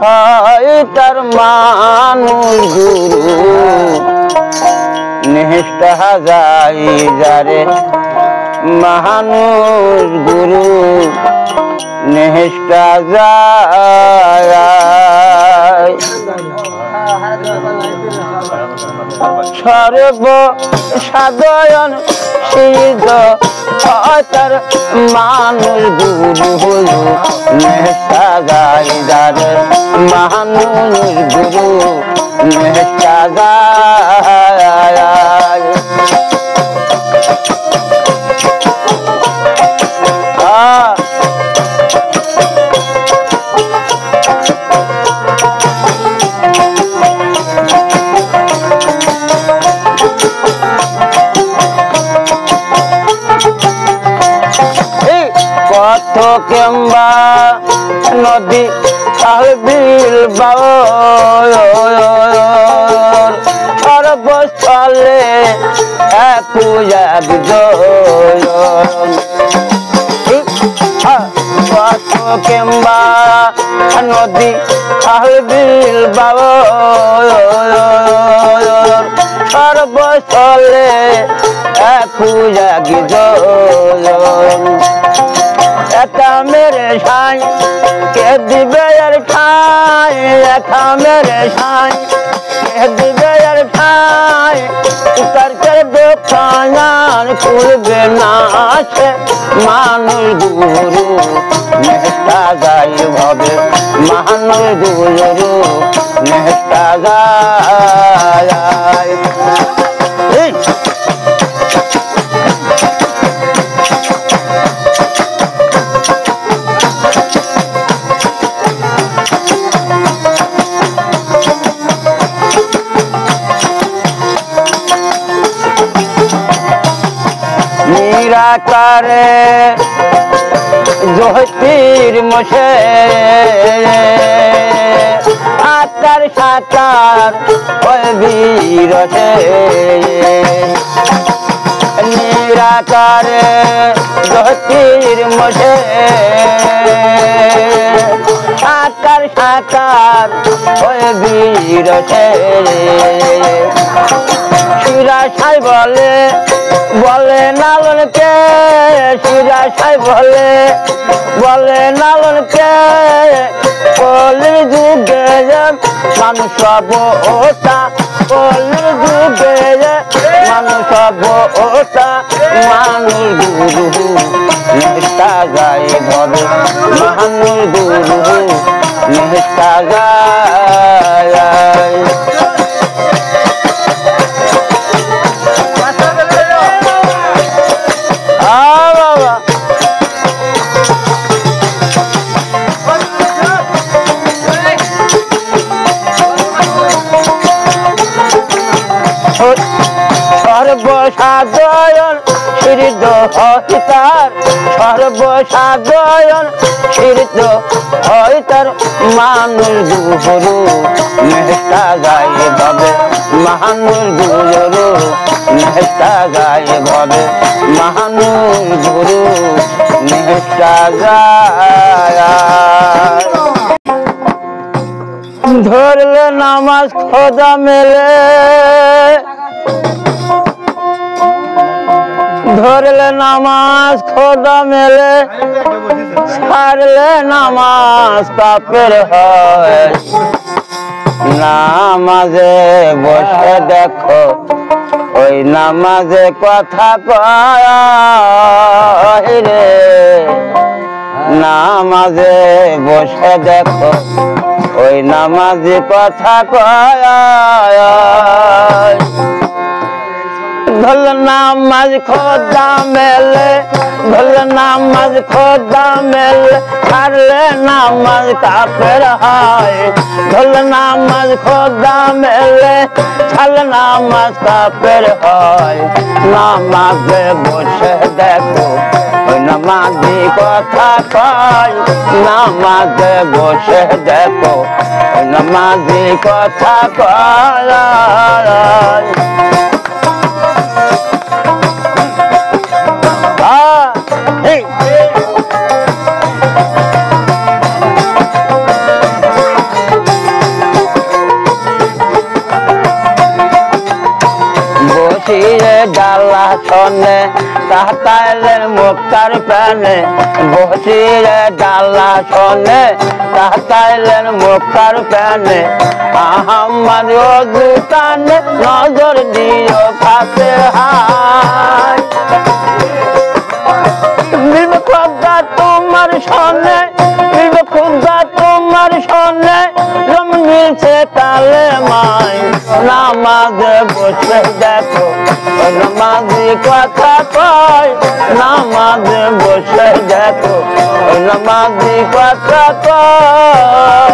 হয় তার মানুষ গুরু নিষ্ঠা যাই যারে মানুষ গুরু নিষ্ঠা যায় সর্ব সাধয়ন সিদ্ধ তার মানুষ গুরু নিষ্ঠা যায় যারে মানুষ গুরু নিষ্ঠা যায় পথ কিংবা নদী খাল বিল সর্বস্থলে পথ কিংবা নদী খাল বিল সর্বস্থলে একা মেরে সাই কে দিবে আর ঠাই একা মেরে সাই কে দিবে আর ঠাই তার দোকান খুলবে না আছে মানুষ গুরু নিষ্ঠা গাই ভাবে মানুষ গুরু নিষ্ঠা গায় নিরাকারে জ্যোতির মোছে আকার সাকার বীরছে নিরাকারে জ্যোতির মোছে আকার সাকার বীরছে শিরা সাই বলে বলে নালনকে শিরা সাই বলে নালনকে কলির যুগে মানুষ ওটা কলির যুগে মানুষ ওটা মানুষ গুরু নিষ্ঠা গায়ে ধরে মানুষ গুরু নিষ্ঠা গায় সর্বসাধয়ন সিদ্ধ হয় তার সর্বসাধয়ন সিদ্ধ হয় তার মানুষ গুরু নিষ্ঠা গায়ে ভাবে মানুষ গুরু নিষ্ঠা গায়ে ভাবে মানুষ গুরু নিষ্ঠা গায় ধরলে নামাজ খোদা মেলে ধরলে নামাজ খোদা মেলে ছাড়লে নামাজ পাপের হয় নামাজে বসে দেখো ওই নামাজে কথা কয় রে নামাজে বসে দেখো ওই নামাজে কথা কয় ধরলে নামাজ খোদা মেলে ধরলে নামাজ খোদা মেলে ছাড়লে নামাজ কাফের হয় ধরলে নামাজ খোদা মেলে ছাড়লে নামাজ কাফের হয় নামাজে বসে দেখো ওই নামাজি কথা কয় নামাজে বসে দেখো ওই নামাজি কথা কয় শোনে তাহতাইলেন মুক্তার প্যানে বসিরে ডালা শোনে তাহতাইলেন মুক্তার প্যানে আহম্মদ ওযু টানে নজর দিও কাছে হায় বিবে খোদা তোমার শোনে বিবে খোদা তোমার শোনে জম মিলছে তালে মাই নামাজে বসে দেখো নামাজি কথা কয় নামাজে বসে দেখো নামাজি কথা কয়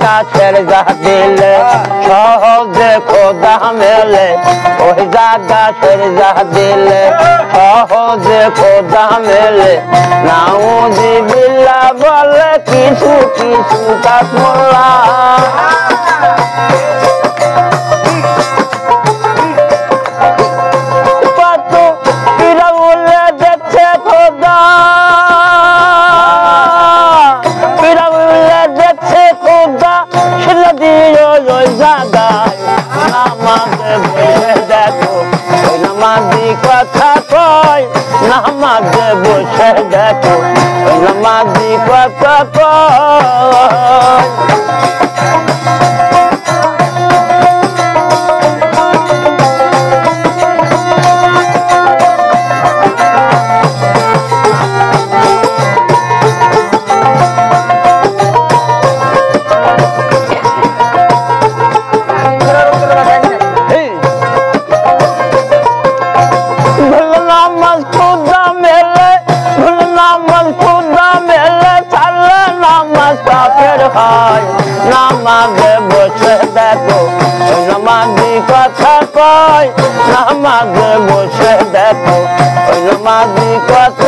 গাছের যা দিলে সহজে খোদা মেলে ওই যা গাছের যা দিলে সহজে খোদা মেলে নাউযুবিল্লাহ বলে কিছু কিছু কাসমলা নামাজি কথা কয় নামাজে বসে দেখো নামাজি কথা কয় নামাজে বসে দেখো নামাজি কথা কয় নামাজে বসে দেখো নামাজি কথা